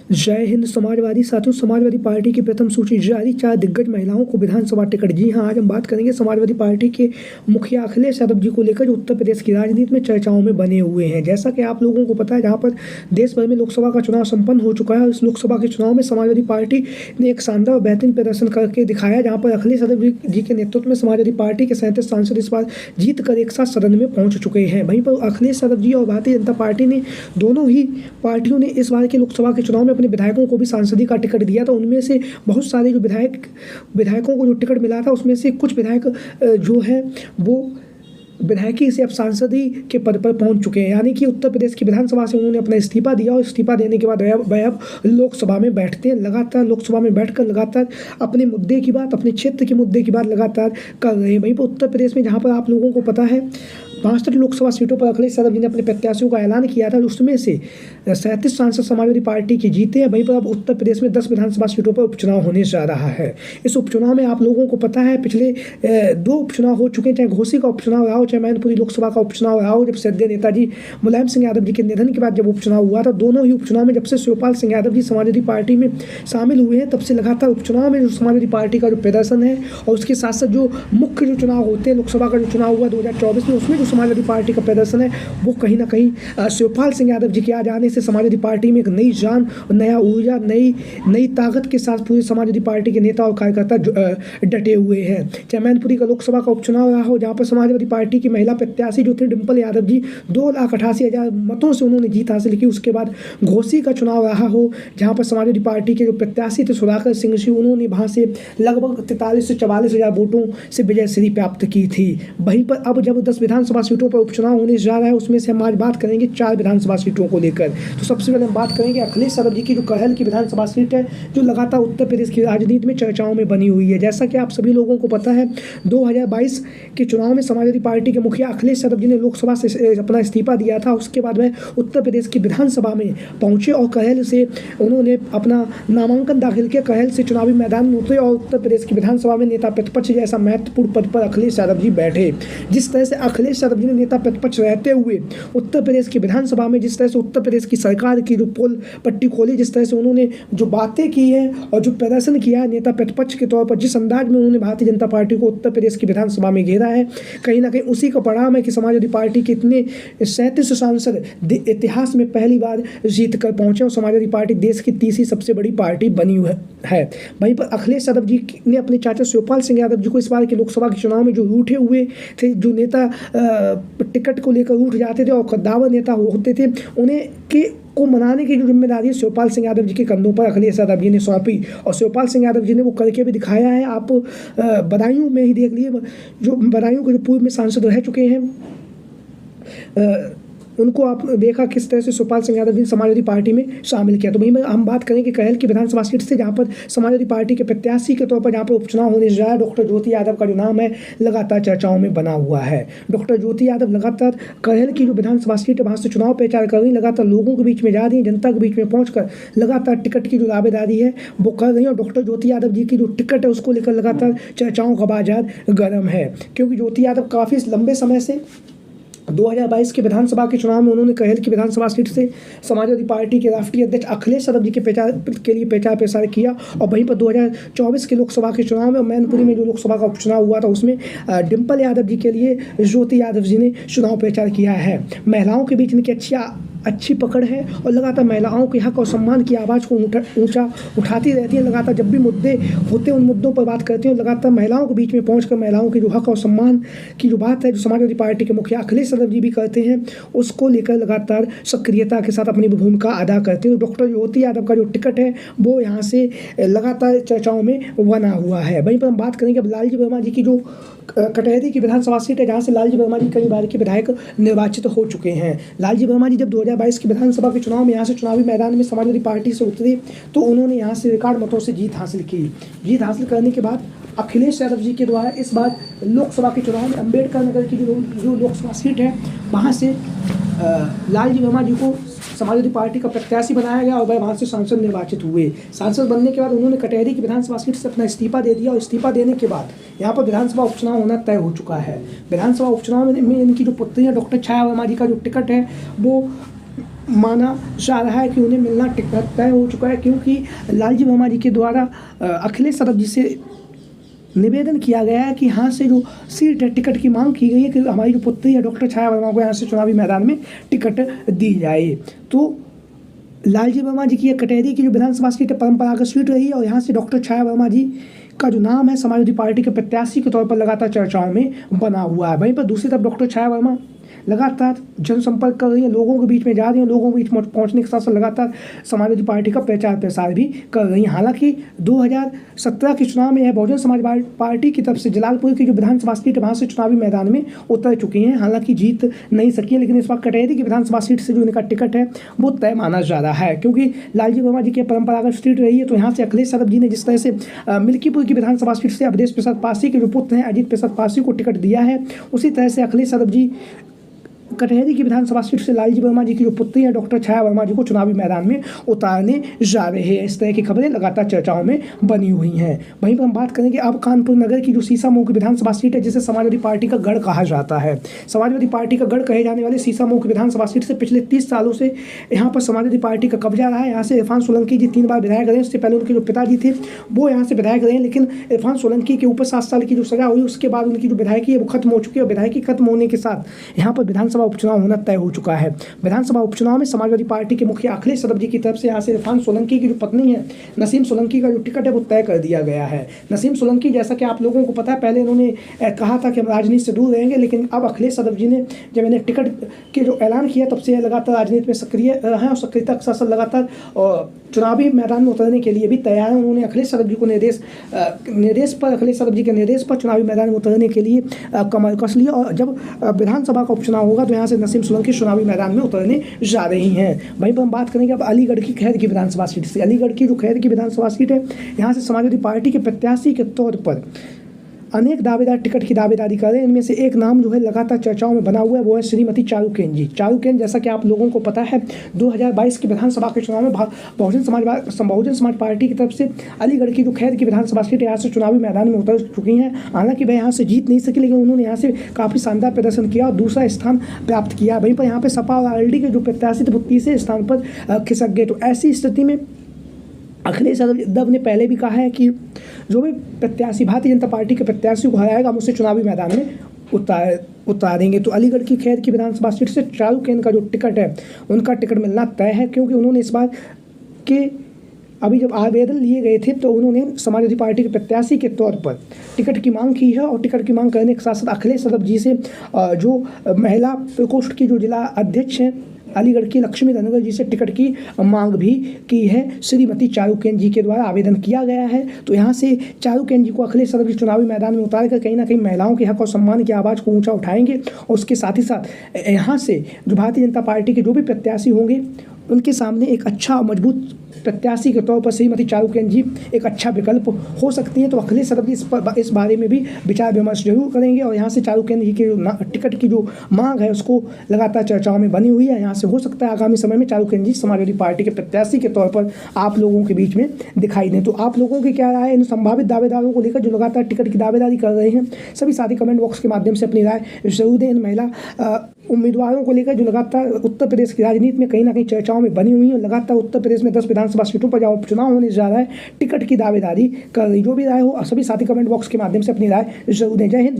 जय हिंद समाजवादी साथियों, समाजवादी पार्टी की प्रथम सूची जारी, 4 दिग्गज महिलाओं को विधानसभा टिकट। जी हां, आज हम बात करेंगे समाजवादी पार्टी के मुखिया अखिलेश यादव जी को लेकर, जो उत्तर प्रदेश की राजनीति में चर्चाओं में बने हुए हैं। जैसा कि आप लोगों को पता है, जहां पर देश भर में लोकसभा का चुनाव संपन्न हो चुका है, इस लोकसभा के चुनाव में समाजवादी पार्टी ने एक शानदार और बेहतरीन प्रदर्शन करके दिखाया, जहाँ पर अखिलेश यादव जी के नेतृत्व में समाजवादी पार्टी के 37 सांसद इस बार जीत कर एक साथ सदन में पहुंच चुके हैं। वहीं पर अखिलेश यादव जी और भारतीय जनता पार्टी ने, दोनों ही पार्टियों ने इस बार के लोकसभा के चुनाव में अपने विधायकों को भी सांसदी का टिकट दिया था। उनमें से बहुत सारे जो विधायकों को जो टिकट मिला था, उसमें से कुछ विधायक जो है वो विधायकी से अब सांसदी के पद पर पहुंच चुके हैं, यानी कि उत्तर प्रदेश की विधानसभा से उन्होंने अपना इस्तीफा दिया और इस्तीफा देने के बाद वह अब लोकसभा में बैठते हैं। लगातार लोकसभा में बैठकर लगातार अपने मुद्दे की बात, अपने क्षेत्र के मुद्दे की बात लगातार कर रहे हैं। वहीं पर उत्तर प्रदेश में, जहां पर आप लोगों को पता है 62 लोकसभा सीटों पर अखिलेश यादव जी ने अपने प्रत्याशियों का ऐलान किया था, उसमें से 37 सांसद समाजवादी पार्टी के जीते हैं। वहीं पर अब उत्तर प्रदेश में 10 विधानसभा सीटों पर उपचुनाव होने जा रहा है। इस उपचुनाव में आप लोगों को पता है, पिछले 2 उपचुनाव हो चुके हैं, चाहे घोसी का उपचुनाव रहा हो, चाहे मैनपुरी लोकसभा का उपचुनाव रहा हो। जब सद्य नेताजी मुलायम सिंह यादव जी के निधन के बाद जब उपचुनाव हुआ था, दोनों ही उपचुनाव में जब से शिवपाल सिंह यादव जी समाजवादी पार्टी में शामिल हुए हैं, तब से लगातार उपचुनाव में जो समाजवादी पार्टी का जो प्रदर्शन है, और उसके साथ साथ जो मुख्य जो चुनाव होते हैं, लोकसभा का जो चुनाव हुआ 2024 में, उसमें जो समाजवादी पार्टी का प्रदर्शन है, वो कहीं ना कहीं शिवपाल सिंह यादव जी के आ जाने से समाजवादी पार्टी में एक नई जान, नया ऊर्जा, नई ताकत के साथ पूरी समाजवादी पार्टी के नेता और कार्यकर्ता डटे हुए हैं। चाहे मैनपुरी का लोकसभा का उपचुनाव रहा हो, जहाँ पर समाजवादी पार्टी की महिला प्रत्याशी जो थी डिम्पल यादव जी, 2,88,000 मतों से उन्होंने जीत हासिल की। उसके बाद घोसी का चुनाव रहा हो, जहाँ पर समाजवादी पार्टी के जो प्रत्याशी थे सुधाकर सिंह जी, उन्होंने वहाँ से लगभग 43 से 44,000 वोटों से विजय श्री प्राप्त की थी। वहीं पर अब जब 10 विधानसभा सीटों पर उपचुनाव होने जा रहा है, उसमें से हम आज बात करेंगे 4 विधानसभा सीटों को लेकर। तो सबसे पहले हम बात करेंगे अखिलेश यादव जी की जो कहल की विधानसभा सीट है, जो लगातार उत्तर प्रदेश की राजनीति में चर्चाओं में बनी हुई है। जैसा कि आप सभी लोगों को पता है, 2022 के चुनाव में समाजवादी पार्टी के मुखिया अखिलेश यादव जी ने लोकसभा से अपना इस्तीफा दिया था। उसके बाद वह उत्तर प्रदेश की विधानसभा में पहुंचे और कहल से उन्होंने अपना नामांकन दाखिल किया। कहल से चुनावी मैदान में उतरे और उत्तर प्रदेश की विधानसभा में नेता प्रतिपक्ष जैसा महत्वपूर्ण पद पर अखिलेश यादव जी बैठे। जिस तरह से अखिलेश यादव जी ने नेता प्रतिपक्ष रहते हुए उत्तर प्रदेश की विधानसभा में, जिस तरह से उत्तर प्रदेश की सरकार की जो पोल पट्टी खोली, जिस तरह से उन्होंने जो बातें की है और जो प्रदर्शन किया है नेता प्रतिपक्ष के तौर पर, जिस अंदाज में उन्होंने भारतीय जनता पार्टी को उत्तर प्रदेश की विधानसभा में घेरा है, कहीं ना कहीं उसी का परिणाम है कि समाजवादी पार्टी के इतने 37 सांसद इतिहास में पहली बार जीत कर पहुंचे और समाजवादी पार्टी देश की तीसरी सबसे बड़ी पार्टी बनी हुई है। वहीं पर अखिलेश यादव जी ने अपने चाचा शिवपाल सिंह यादव जी को इस बार के लोकसभा के चुनाव में जो रूठे हुए थे, जो नेता टिकट को लेकर उठ जाते थे और कद्दावर नेता होते थे, उन्हें को मनाने की जो जिम्मेदारी शिवपाल सिंह यादव जी के कंधों पर अखिलेश यादव जी ने सौंपी, और शिवपाल सिंह यादव जी ने वो करके भी दिखाया है। आप बदायूं में ही देख लिए, जो बदायूं के जो पूर्व में सांसद रह चुके हैं, उनको आप देखा किस तरह से शिवपाल सिंह यादव जी ने समाजवादी पार्टी में शामिल किया। तो वहीं में हम बात करेंगे कहल की विधानसभा सीट से, जहाँ पर समाजवादी पार्टी के प्रत्याशी के तौर पर जहाँ पर उपचुनाव होने जा रहा है, डॉक्टर ज्योति यादव का जो नाम है लगातार चर्चाओं में बना हुआ है। डॉक्टर ज्योति यादव लगातार कहल की जो विधानसभा सीट है, वहाँ से चुनाव प्रचार कर रही, लगातार लोगों के बीच में जा रही, जनता के बीच में पहुँचकर लगातार टिकट की जो दावेदारी है वो कर रही है। और डॉक्टर ज्योति यादव जी की जो टिकट है, उसको लेकर लगातार चर्चाओं का बाजार गर्म है, क्योंकि ज्योति यादव काफ़ी लंबे समय से 2022 के विधानसभा के चुनाव में उन्होंने कहल की विधानसभा सीट से समाजवादी पार्टी के राष्ट्रीय अध्यक्ष अखिलेश यादव जी के प्रचार प्रसार किया। और वहीं पर 2024 के लोकसभा के चुनाव में मैनपुरी में जो लोकसभा का उपचुनाव हुआ था, उसमें डिम्पल यादव जी के लिए ज्योति यादव जी ने चुनाव प्रचार किया है। महिलाओं के बीच इनकी अच्छी पकड़ है और लगातार महिलाओं के हक और सम्मान की आवाज़ को ऊंचा उठाती रहती है। लगातार जब भी मुद्दे होते हैं, उन मुद्दों पर बात करती हैं, लगातार महिलाओं के बीच में पहुंचकर महिलाओं के जो हक और सम्मान की जो बात है, जो समाजवादी पार्टी के मुखिया अखिलेश यादव जी भी करते हैं, उसको लेकर लगातार सक्रियता के साथ अपनी भूमिका अदा करते हैं। डॉक्टर ज्योति यादव का जो टिकट है, वो यहाँ से लगातार चर्चाओं में बना हुआ है। वहीं पर हम बात करेंगे अब लालजी वर्मा जी की जो कटहरी की विधानसभा सीट है, जहाँ से लालजी वर्मा जी कई बार के विधायक निर्वाचित हो चुके हैं। लालजी वर्मा जी जब 2022 के विधानसभा के चुनाव में यहाँ से चुनावी मैदान में समाजवादी पार्टी से उतरे, तो उन्होंने यहाँ से रिकॉर्ड मतों से जीत हासिल की। जीत हासिल करने के बाद अखिलेश यादव जी के द्वारा इस बार लोकसभा के चुनाव में अम्बेडकर नगर की जो लोकसभा सीट है, वहाँ से लालजी वर्मा जी को समाजवादी पार्टी का प्रत्याशी बनाया गया और वह वहाँ से सांसद निर्वाचित हुए। सांसद बनने के बाद उन्होंने कटहरी की विधानसभा सीट से अपना इस्तीफा दे दिया और इस्तीफा देने के बाद यहाँ पर विधानसभा उपचुनाव होना तय हो चुका है। विधानसभा उपचुनाव में इनकी जो पुत्री है डॉक्टर छाया वर्मा जी का जो टिकट है वो माना जा रहा है कि उन्हें मिलना टिकट तय हो चुका है, क्योंकि लालजी वर्मा जी के द्वारा अखिलेश यादव जी से निवेदन किया गया है कि यहाँ से जो सीट है, टिकट की मांग की गई है कि हमारी जो पुत्री है डॉक्टर छाया वर्मा को यहाँ से चुनावी मैदान में टिकट दी जाए। तो लालजी वर्मा जी की कटहरी की जो विधानसभा सीट है परंपरागत सीट रही है और यहाँ से डॉक्टर छाया वर्मा जी का जो नाम है समाजवादी पार्टी के प्रत्याशी के तौर पर लगातार चर्चाओं में बना हुआ है। वहीं पर दूसरी तरफ डॉक्टर छाया वर्मा लगातार जनसंपर्क कर रही हैं, लोगों के बीच में जा रही हैं, लोगों के बीच पहुंचने के साथ साथ लगातार समाजवादी पार्टी का प्रचार प्रसार भी कर रही हैं। हालांकि 2017 के चुनाव में यह बहुजन समाज पार्टी की तरफ से जलालपुर की जो विधानसभा सीट है वहाँ से चुनावी मैदान में उतर चुकी हैं, हालांकि जीत नहीं सकी है, लेकिन इस बार कटहरी की विधानसभा सीट से जो इनका टिकट है वो तय माना जा रहा है, क्योंकि लालजी वर्मा जी की परंपरागत सीट रही है। तो यहाँ से अखिलेश यादव जी ने जिस तरह से मिल्कीपुर की विधानसभा सीट से अवधेश प्रसाद पासी के जो पुत्र हैं अजीत प्रसाद पासी को टिकट दिया है, उसी तरह से अखिलेश यादव जी कटहरी की विधानसभा सीट से लालजी वर्मा जी की जो पुत्री है डॉक्टर छाया वर्मा जी को चुनावी मैदान में उतारने जा रहे हैं। इस तरह की खबरें लगातार चर्चाओं में बनी हुई हैं। वहीं पर हम बात करेंगे अब कानपुर नगर की जो सीसामऊ की विधानसभा सीट है, जिसे समाजवादी पार्टी का गढ़ कहा जाता है। समाजवादी पार्टी का गढ़ कहे जाने वाले सीसामऊ की विधानसभा सीट से पिछले 30 सालों से यहाँ पर समाजवादी पार्टी का कब्जा रहा है। यहाँ से इरफान सोलंकी जी 3 बार विधायक रहे, उससे पहले उनके जो पिताजी थे वो यहाँ से विधायक रहे, लेकिन इरफान सोलंकी के ऊपर 7 साल की जो सजा हुई उसके बाद उनकी जो विधायकी है वो खत्म हो चुकी है और विधायकी खत्म होने के साथ यहाँ पर विधानसभा उपचुनाव होना तय हो चुका है। विधानसभा उपचुनाव में समाजवादी पार्टी के मुखिया अखिलेश यादव जी की तरफ से यहाँ से इरफान सोलंकी की जो पत्नी है नसीम सोलंकी का जो टिकट है वो तय कर दिया गया है। नसीम सोलंकी, जैसा कि आप लोगों को पता है, पहले इन्होंने कहा था कि हम राजनीति से दूर रहेंगे, लेकिन अब अखिलेश यादव जी ने जब इन्हें टिकट के जो ऐलान किया तब से लगातार राजनीति में सक्रिय हैं और सक्रियता के साथ साथ लगातार चुनावी मैदान में उतरने के लिए भी तैयार हैं। उन्होंने अखिलेश यादव जी को अखिलेश यादव जी के निर्देश पर चुनावी मैदान में उतरने के लिए कमर कस लिया और जब विधानसभा का उपचुनाव होगा तो यहाँ से नसीम सोलंकी चुनावी मैदान में उतरने जा रही हैं। वहीं पर हम बात करेंगे अब अलीगढ़ की खैर की विधानसभा सीट से। अलीगढ़ की जो खैर की विधानसभा सीट है, यहाँ से समाजवादी पार्टी के प्रत्याशी के तौर पर अनेक दावेदार टिकट की दावेदारी कर रहे हैं। इनमें से एक नाम जो है लगातार चर्चाओं में बना हुआ है वो है श्रीमती चारूकेन जी। चारूकेन, जैसा कि आप लोगों को पता है, 2022 के विधानसभा के चुनाव में बहुजन समाज पार्टी की तरफ से अलीगढ़ की जो खैर की विधानसभा सीट यहाँ से चुनावी मैदान में उतर चुकी हैं। हालांकि वह यहाँ से जीत नहीं सकी, लेकिन उन्होंने यहाँ से काफ़ी शानदार प्रदर्शन किया और दूसरा स्थान प्राप्त किया। वहीं पर यहाँ पर सपा और आरएलडी के जो प्रत्याशी थे वो तीसरे स्थान पर खिसक गए। तो ऐसी स्थिति में अखिलेश यादव ने पहले भी कहा है कि जो भी प्रत्याशी भारतीय जनता पार्टी के प्रत्याशी को हराएगा हम उसे चुनावी मैदान में उतारेंगे। तो अलीगढ़ की खैर की विधानसभा सीट से चारूकेन का जो टिकट है उनका टिकट मिलना तय है, क्योंकि उन्होंने इस बार के अभी जब आवेदन लिए गए थे तो उन्होंने समाजवादी पार्टी के प्रत्याशी के तौर पर टिकट की मांग की है और टिकट की मांग करने के साथ साथ अखिलेश यादव जी से जो महिला प्रकोष्ठ की जो जिला अध्यक्ष हैं अलीगढ़ की लक्ष्मी धनगर जी से टिकट की मांग भी की है। श्रीमती चारूकेन जी के द्वारा आवेदन किया गया है। तो यहाँ से चारूकेन जी को अखिलेश यादव जी चुनावी मैदान में उतार कर कहीं ना कहीं महिलाओं के हक और सम्मान की आवाज़ को ऊंचा उठाएंगे और उसके साथ ही साथ यहाँ से जो भारतीय जनता पार्टी के जो भी प्रत्याशी होंगे उनके सामने एक अच्छा और मजबूत प्रत्याशी के तौर पर श्रीमती चारूकेन जी एक अच्छा विकल्प हो सकती हैं। तो अखिलेश यादव जी इस बारे में भी विचार विमर्श जरूर करेंगे और यहाँ से चारूकेन जी के जो टिकट की जो मांग है उसको लगातार चर्चाओं में बनी हुई है। यहाँ से हो सकता है आगामी समय में चारूकेन जी समाजवादी पार्टी के प्रत्याशी के तौर पर आप लोगों के बीच में दिखाई दें। तो आप लोगों की क्या राय है इन संभावित दावेदारों को लेकर जो लगातार टिकट की दावेदारी कर रहे हैं? सभी साथी कमेंट बॉक्स के माध्यम से अपनी राय जरूर दें। इन महिला उम्मीदवारों को लेकर जो लगातार उत्तर प्रदेश की राजनीति में कहीं ना कहीं चर्चाओं में बनी हुई है। लगातार उत्तर प्रदेश में 10 विधानसभा सीटों पर जहाँ उपचुनाव होने जा रहा है, टिकट की दावेदारी कर रही। जो भी राय हो सभी साथी कमेंट बॉक्स के माध्यम से अपनी राय जरूर दें। जय हिंद।